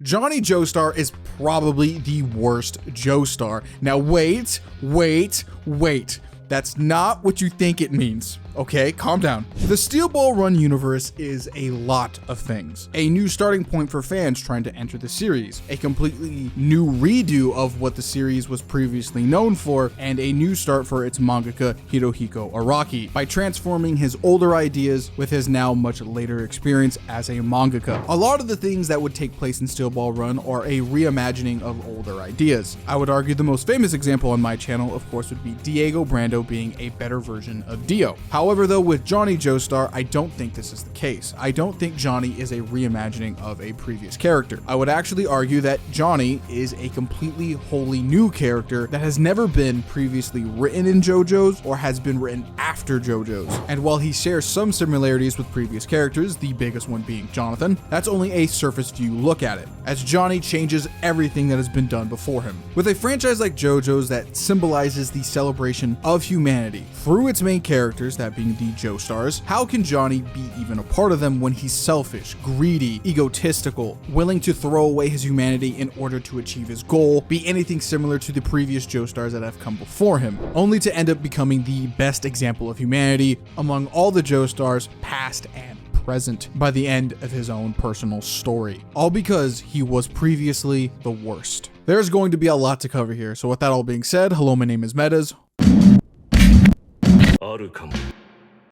Johnny Joestar is probably the worst Joestar. Now wait. That's not what you think it means. Okay, calm down. The Steel Ball Run universe is a lot of things. A new starting point for fans trying to enter the series, a completely new redo of what the series was previously known for, and a new start for its mangaka Hirohiko Araki by transforming his older ideas with his now much later experience as a mangaka. A lot of the things that would take place in Steel Ball Run are a reimagining of older ideas. I would argue the most famous example on my channel, of course, would be Diego Brando being a better version of Dio. However, though, with Johnny Joestar, I don't think this is the case. I don't think Johnny is a reimagining of a previous character. I would actually argue that Johnny is a completely wholly new character that has never been previously written in JoJo's or has been written after JoJo's. And while he shares some similarities with previous characters, the biggest one being Jonathan, that's only a surface view look at it, as Johnny changes everything that has been done before him. With a franchise like JoJo's that symbolizes the celebration of humanity through its main characters, that being the Joestars, how can Johnny be even a part of them when he's selfish, greedy, egotistical, willing to throw away his humanity in order to achieve his goal, be anything similar to the previous Joestars that have come before him, only to end up becoming the best example of humanity among all the Joestars, past and present, by the end of his own personal story. All because he was previously the worst. There's going to be a lot to cover here, so with that all being said, hello, my name is Metas.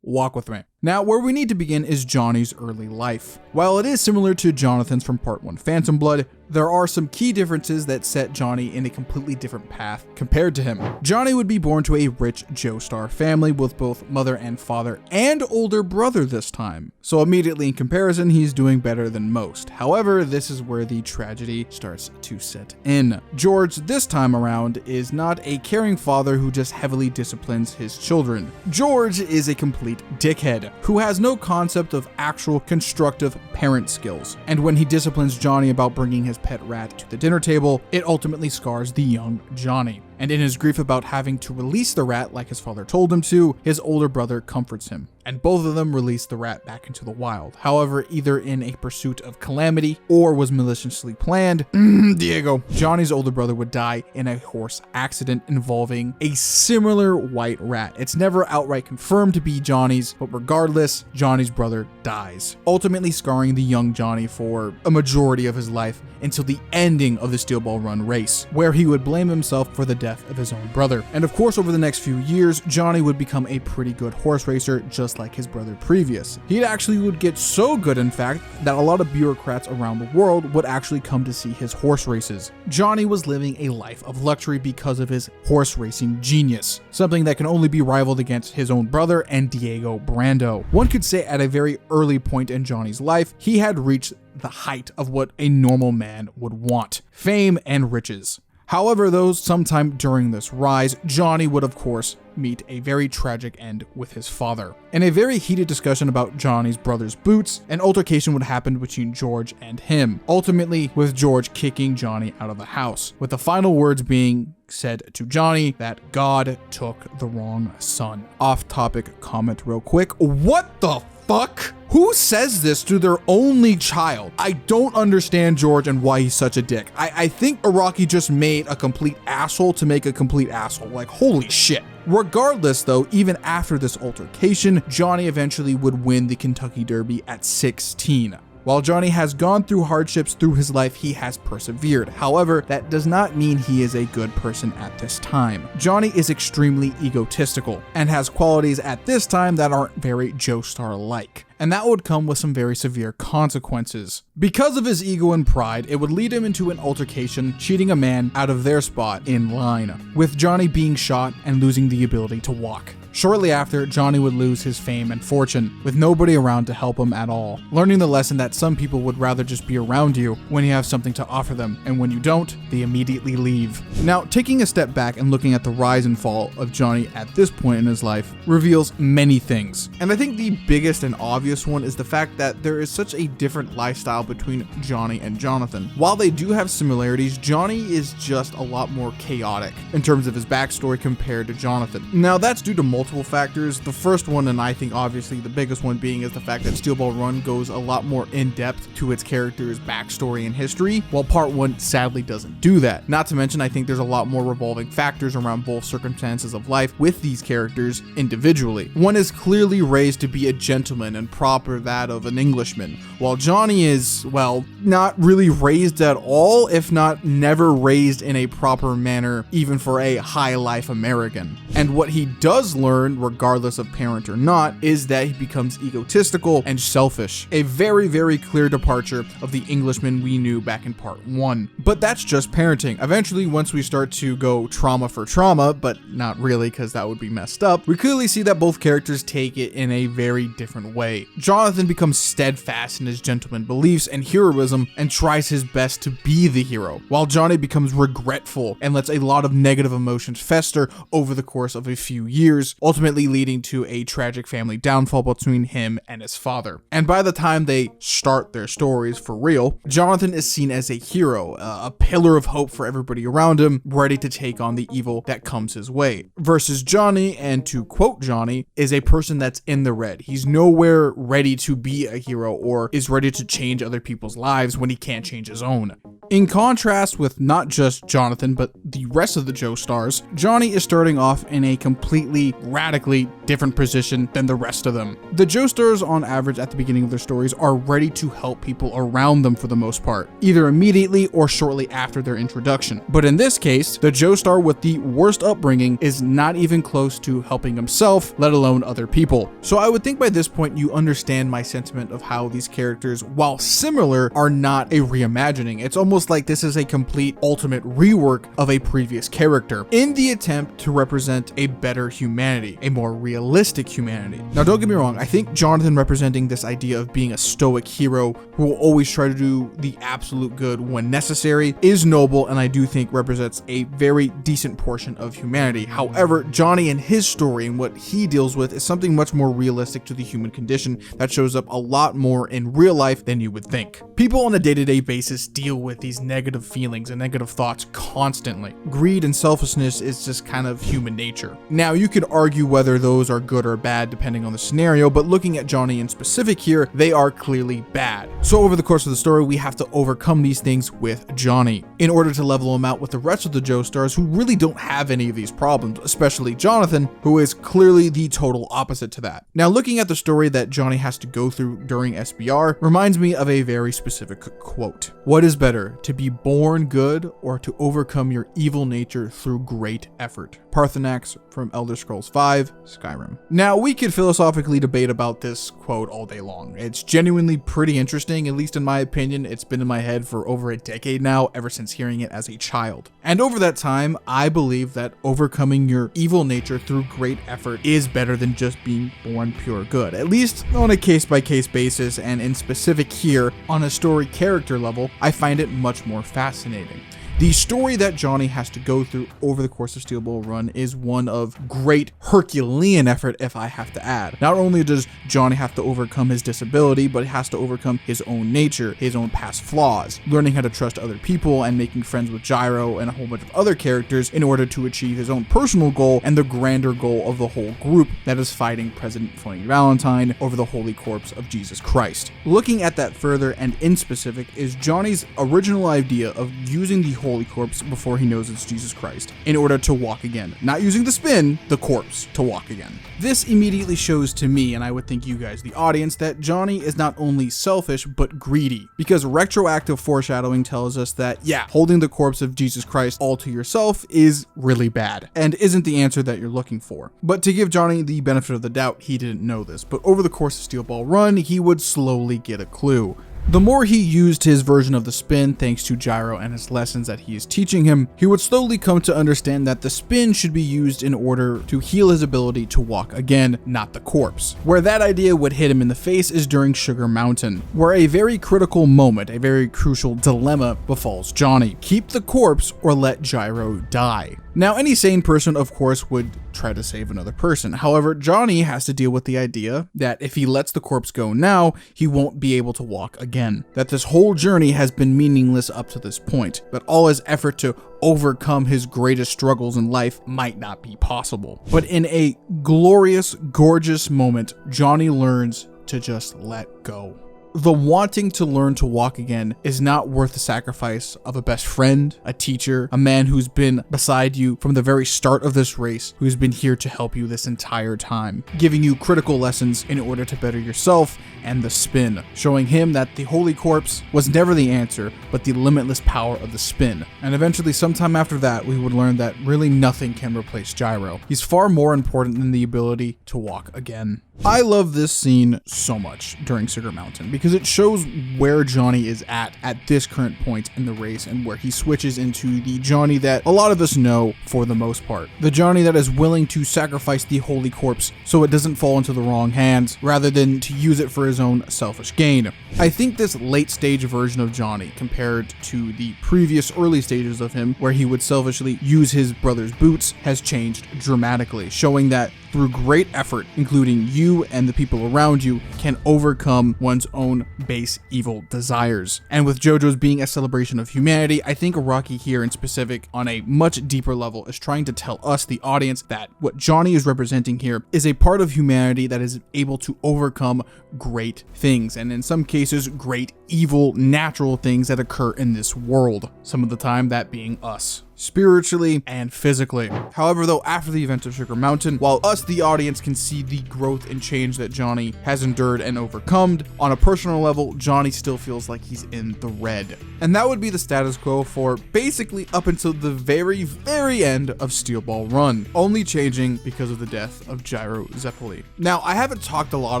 Walk with me. Now, where we need to begin is Johnny's early life. While it is similar to Jonathan's from Part 1 Phantom Blood, there are some key differences that set Johnny in a completely different path compared to him. Johnny would be born to a rich Joestar family with both mother and father and older brother this time. So immediately in comparison, he's doing better than most. However, this is where the tragedy starts to set in. George, this time around, is not a caring father who just heavily disciplines his children. George is a complete dickhead who has no concept of actual constructive parent skills. And when he disciplines Johnny about bringing his pet rat to the dinner table, it ultimately scars the young Johnny. And in his grief about having to release the rat like his father told him to, his older brother comforts him, and both of them release the rat back into the wild. However, either in a pursuit of calamity or was maliciously planned, Diego, Johnny's older brother would die in a horse accident involving a similar white rat. It's never outright confirmed to be Johnny's, but regardless, Johnny's brother dies, ultimately scarring the young Johnny for a majority of his life until the ending of the Steel Ball Run race, where he would blame himself for the death of his own brother. And of course, over the next few years, Johnny would become a pretty good horse racer, just like his brother previous. He actually would get so good, in fact, that a lot of bureaucrats around the world would actually come to see his horse races. Johnny was living a life of luxury because of his horse racing genius, something that can only be rivaled against his own brother and Diego Brando. One could say at a very early point in Johnny's life, he had reached the height of what a normal man would want: fame and riches. However, though, sometime during this rise, Johnny would of course meet a very tragic end with his father. In a very heated discussion about Johnny's brother's boots, an altercation would happen between George and him, ultimately with George kicking Johnny out of the house, with the final words being said to Johnny that God took the wrong son. Off topic comment real quick. What the fuck? Who says this to their only child? I don't understand George and why he's such a dick. I think Araki just made a complete asshole to make a complete asshole. Like, holy shit. Regardless though, even after this altercation, Johnny eventually would win the Kentucky Derby at 16. While Johnny has gone through hardships through his life, he has persevered. However, that does not mean he is a good person at this time. Johnny is extremely egotistical and has qualities at this time that aren't very Joestar-like. And that would come with some very severe consequences. Because of his ego and pride, it would lead him into an altercation, cheating a man out of their spot in line, with Johnny being shot and losing the ability to walk. Shortly after, Johnny would lose his fame and fortune, with nobody around to help him at all, learning the lesson that some people would rather just be around you when you have something to offer them, and when you don't, they immediately leave. Now, taking a step back and looking at the rise and fall of Johnny at this point in his life reveals many things. And I think the biggest and obvious one is the fact that there is such a different lifestyle between Johnny and Jonathan. While they do have similarities, Johnny is just a lot more chaotic in terms of his backstory compared to Jonathan. Now, that's due to multiple multiple factors. The first one, and I think obviously the biggest one being, is the fact that Steel Ball Run goes a lot more in depth to its character's backstory and history, while Part 1 sadly doesn't do that. Not to mention, I think there's a lot more revolving factors around both circumstances of life with these characters individually. One is clearly raised to be a gentleman and proper that of an Englishman, while Johnny is, well, not really raised at all, if not never raised in a proper manner, even for a high life American. And what he does learn, regardless of parent or not, is that he becomes egotistical and selfish. A very, very clear departure of the Englishman we knew back in Part 1. But that's just parenting. Eventually, once we start to go trauma for trauma, but not really, because that would be messed up, we clearly see that both characters take it in a very different way. Jonathan becomes steadfast in his gentleman beliefs and heroism and tries his best to be the hero, while Johnny becomes regretful and lets a lot of negative emotions fester over the course of a few years, ultimately leading to a tragic family downfall between him and his father. And by the time they start their stories for real, Jonathan is seen as a hero, a pillar of hope for everybody around him, ready to take on the evil that comes his way. Versus Johnny, and to quote Johnny, is a person that's in the red. He's nowhere ready to be a hero or is ready to change other people's lives when he can't change his own. In contrast with not just Jonathan, but the rest of the Joestars, Johnny is starting off in a completely, radically different position than the rest of them. The Joestars, on average at the beginning of their stories, are ready to help people around them for the most part, either immediately or shortly after their introduction. But in this case, the Joestar with the worst upbringing is not even close to helping himself, let alone other people. So I would think by this point you understand my sentiment of how these characters, while similar, are not a reimagining. It's almost like this is a complete ultimate rework of a previous character in the attempt to represent a better humanity, a more realistic humanity. Now don't get me wrong, I think Jonathan representing this idea of being a stoic hero who will always try to do the absolute good when necessary is noble, and I do think represents a very decent portion of humanity. However, Johnny and his story and what he deals with is something much more realistic to the human condition that shows up a lot more in real life than you would think. People on a day-to-day basis deal with these negative feelings and negative thoughts constantly. Greed and selfishness is just kind of human nature. Now, you could argue whether those are good or bad depending on the scenario, but looking at Johnny in specific here, they are clearly bad. So over the course of the story, we have to overcome these things with Johnny in order to level him out with the rest of the Joestars who really don't have any of these problems, especially Jonathan, who is clearly the total opposite to that. Now, looking at the story that Johnny has to go through during SBR reminds me of a very specific quote. What is better, to be born good or to overcome your evil nature through great effort? Parthenax from Elder Scrolls V, Skyrim. Now, we could philosophically debate about this quote all day long. It's genuinely pretty interesting, at least in my opinion. It's been in my head for over a decade now, ever since hearing it as a child. And over that time, I believe that overcoming your evil nature through great effort is better than just being born pure good, at least on a case-by-case basis, and in specific here, on a story character level, I find it much more fascinating. The story that Johnny has to go through over the course of Steel Ball Run is one of great Herculean effort, if I have to add. Not only does Johnny have to overcome his disability, but he has to overcome his own nature, his own past flaws, learning how to trust other people and making friends with Gyro and a whole bunch of other characters in order to achieve his own personal goal and the grander goal of the whole group that is fighting President Phony Valentine over the Holy Corpse of Jesus Christ. Looking at that further and in specific is Johnny's original idea of using the Holy Corpse before he knows it's Jesus Christ in order to walk again. Not using the spin, the corpse, to walk again. This immediately shows to me, and I would think you guys, the audience, that Johnny is not only selfish, but greedy. Because retroactive foreshadowing tells us that, yeah, holding the corpse of Jesus Christ all to yourself is really bad, and isn't the answer that you're looking for. But to give Johnny the benefit of the doubt, he didn't know this, but over the course of Steel Ball Run, he would slowly get a clue. The more he used his version of the spin, thanks to Gyro and his lessons that he is teaching him, he would slowly come to understand that the spin should be used in order to heal his ability to walk again, not the corpse. Where that idea would hit him in the face is during Sugar Mountain, where a very critical moment, a very crucial dilemma befalls Johnny. Keep the corpse or let Gyro die. Now, any sane person, of course, would try to save another person. However, Johnny has to deal with the idea that if he lets the corpse go now, he won't be able to walk again. That this whole journey has been meaningless up to this point. That all his effort to overcome his greatest struggles in life might not be possible. But in a glorious, gorgeous moment, Johnny learns to just let go. The wanting to learn to walk again is not worth the sacrifice of a best friend, a teacher, a man who's been beside you from the very start of this race, who's been here to help you this entire time, giving you critical lessons in order to better yourself and the spin, showing him that the Holy Corpse was never the answer, but the limitless power of the spin. And eventually, sometime after that, we would learn that really nothing can replace Gyro. He's far more important than the ability to walk again. I love this scene so much during Sugar Mountain because it shows where Johnny is at this current point in the race and where he switches into the Johnny that a lot of us know for the most part. The Johnny that is willing to sacrifice the Holy Corpse so it doesn't fall into the wrong hands rather than to use it for his own selfish gain. I think this late stage version of Johnny compared to the previous early stages of him where he would selfishly use his brother's boots has changed dramatically, showing that through great effort, including you and the people around you, can overcome one's own base evil desires. And with JoJo's being a celebration of humanity, I think Rocky here in specific, on a much deeper level, is trying to tell us, the audience, that what Johnny is representing here is a part of humanity that is able to overcome great things, and in some cases, great evil, natural things that occur in this world. Some of the time, that being us, spiritually and physically. However, though, after the events of Sugar Mountain, while us, the audience, can see the growth and change that Johnny has endured and overcome, on a personal level, Johnny still feels like he's in the red. And that would be the status quo for basically up until the very, very end of Steel Ball Run, only changing because of the death of Gyro Zeppeli. Now, I haven't talked a lot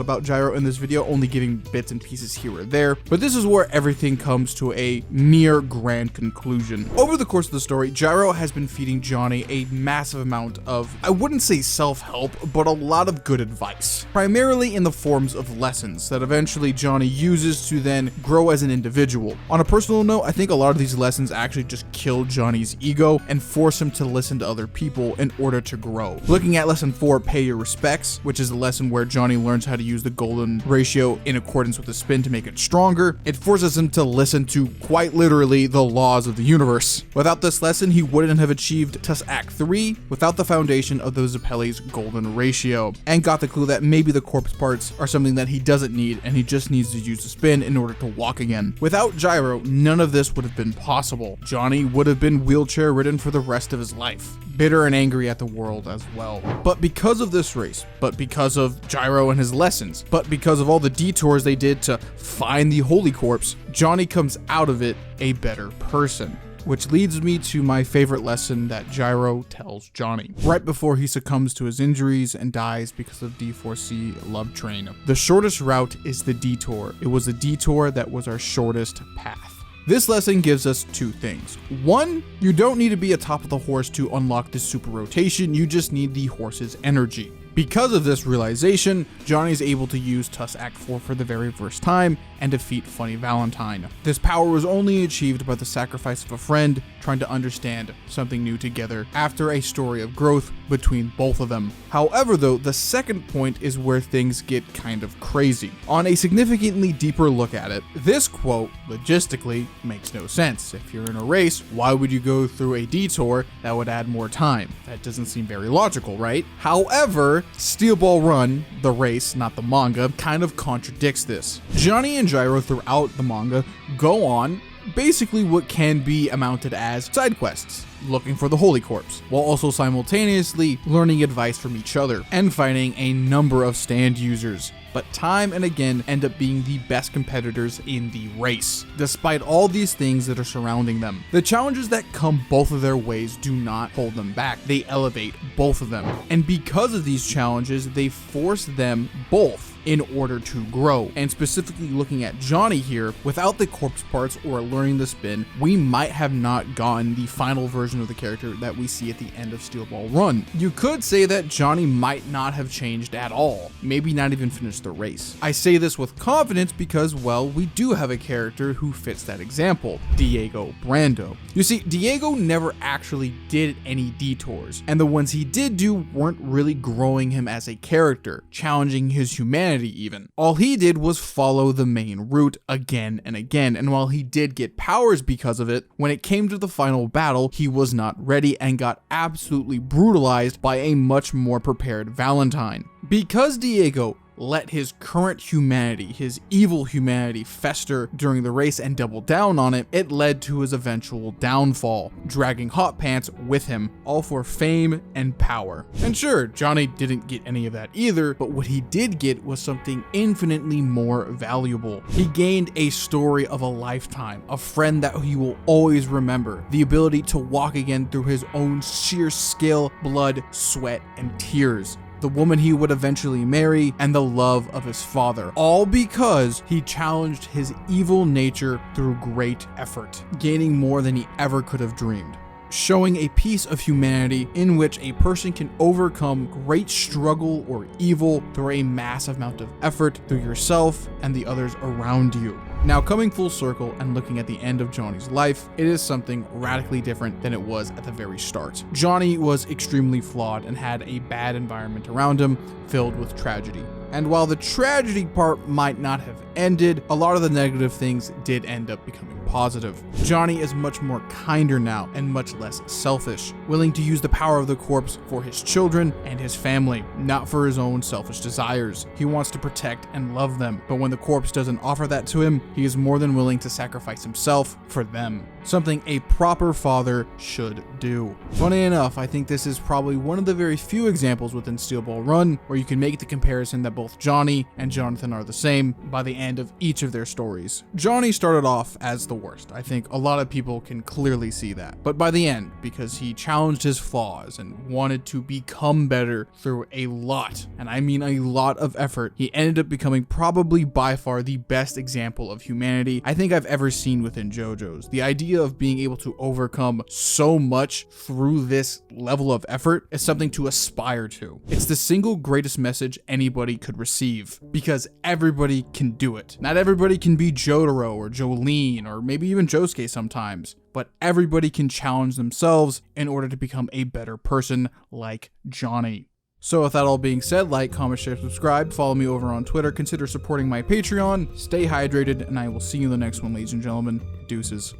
about Gyro in this video, only giving bits and pieces here or there, but this is where everything comes to a near grand conclusion. Over the course of the story, Gyro has been feeding Johnny a massive amount of, I wouldn't say self-help, but a lot of good advice, primarily in the forms of lessons that eventually Johnny uses to then grow as an individual. On a personal note, I think a lot of these lessons actually just kill Johnny's ego and force him to listen to other people in order to grow. Looking at lesson 4, Pay Your Respects, which is a lesson where Johnny learns how to use the golden ratio in accordance with the spin to make it stronger, it forces him to listen to, quite literally, the laws of the universe. Without this lesson, he wouldn't have achieved TUS Act 3 without the foundation of the Zeppeli's golden ratio, and got the clue that maybe the corpse parts are something that he doesn't need and he just needs to use the spin in order to walk again. Without Gyro, none of this would have been possible. Johnny would have been wheelchair ridden for the rest of his life, bitter and angry at the world as well. But because of this race, but because of Gyro and his lessons, but because of all the detours they did to find the Holy Corpse, Johnny comes out of it a better person. Which leads me to my favorite lesson that Gyro tells Johnny right before he succumbs to his injuries and dies because of D4C Love Train. The shortest route is the detour. It was a detour that was our shortest path. This lesson gives us two things. One, you don't need to be atop of the horse to unlock this super rotation, you just need the horse's energy. Because of this realization, Johnny is able to use TUS Act 4 for the very first time and defeat Funny Valentine. This power was only achieved by the sacrifice of a friend trying to understand something new together after a story of growth between both of them. However, though, the second point is where things get kind of crazy. On a significantly deeper look at it, this quote logistically makes no sense. If you're in a race, why would you go through a detour that would add more time? That doesn't seem very logical, right? However, Steel Ball Run, the race, not the manga, kind of contradicts this. Johnny and Gyro throughout the manga go on basically what can be amounted as side quests, looking for the Holy Corpse, while also simultaneously learning advice from each other and fighting a number of stand users, but time and again end up being the best competitors in the race, despite all these things that are surrounding them. The challenges that come both of their ways do not hold them back, they elevate both of them. And because of these challenges, they force them both in order to grow. And specifically looking at Johnny here, without the corpse parts or learning the spin, we might have not gotten the final version of the character that we see at the end of Steel Ball Run. You could say that Johnny might not have changed at all, maybe not even finished the race. I say this with confidence because, well, we do have a character who fits that example, Diego Brando. You see, Diego never actually did any detours, and the ones he did do weren't really growing him as a character, challenging his humanity even. All he did was follow the main route again and again, and while he did get powers because of it, when it came to the final battle, he was not ready and got absolutely brutalized by a much more prepared Valentine. Because Diego let his current humanity, his evil humanity, fester during the race and double down on it, it led to his eventual downfall, dragging Hot Pants with him, all for fame and power. And sure, Johnny didn't get any of that either, but what he did get was something infinitely more valuable. He gained a story of a lifetime, a friend that he will always remember, the ability to walk again through his own sheer skill, blood, sweat, and tears, the woman he would eventually marry, and the love of his father, all because he challenged his evil nature through great effort, gaining more than he ever could have dreamed. Showing a piece of humanity in which a person can overcome great struggle or evil through a massive amount of effort through yourself and the others around you. Now, coming full circle and looking at the end of Johnny's life, it is something radically different than it was at the very start. Johnny was extremely flawed and had a bad environment around him filled with tragedy. And while the tragedy part might not have ended, a lot of the negative things did end up becoming positive. Johnny is much more kinder now and much less selfish, willing to use the power of the corpse for his children and his family, not for his own selfish desires. He wants to protect and love them, but when the corpse doesn't offer that to him, he is more than willing to sacrifice himself for them. Something a proper father should do. Funny enough, I think this is probably one of the very few examples within Steel Ball Run where you can make the comparison that both Johnny and Jonathan are the same by the end of each of their stories. Johnny started off as the worst. I think a lot of people can clearly see that. But by the end, because he challenged his flaws and wanted to become better through a lot, and I mean a lot of effort, he ended up becoming probably by far the best example of humanity I think I've ever seen within JoJo's. The idea of being able to overcome so much through this level of effort is something to aspire to. It's the single greatest message anybody could receive, because everybody can do it. Not everybody can be Jotaro or Jolene or maybe even Josuke sometimes, but everybody can challenge themselves in order to become a better person like Johnny. So with that all being said, like, comment, share, subscribe, follow me over on Twitter, consider supporting my Patreon, stay hydrated, and I will see you in the next one, ladies and gentlemen. Deuces.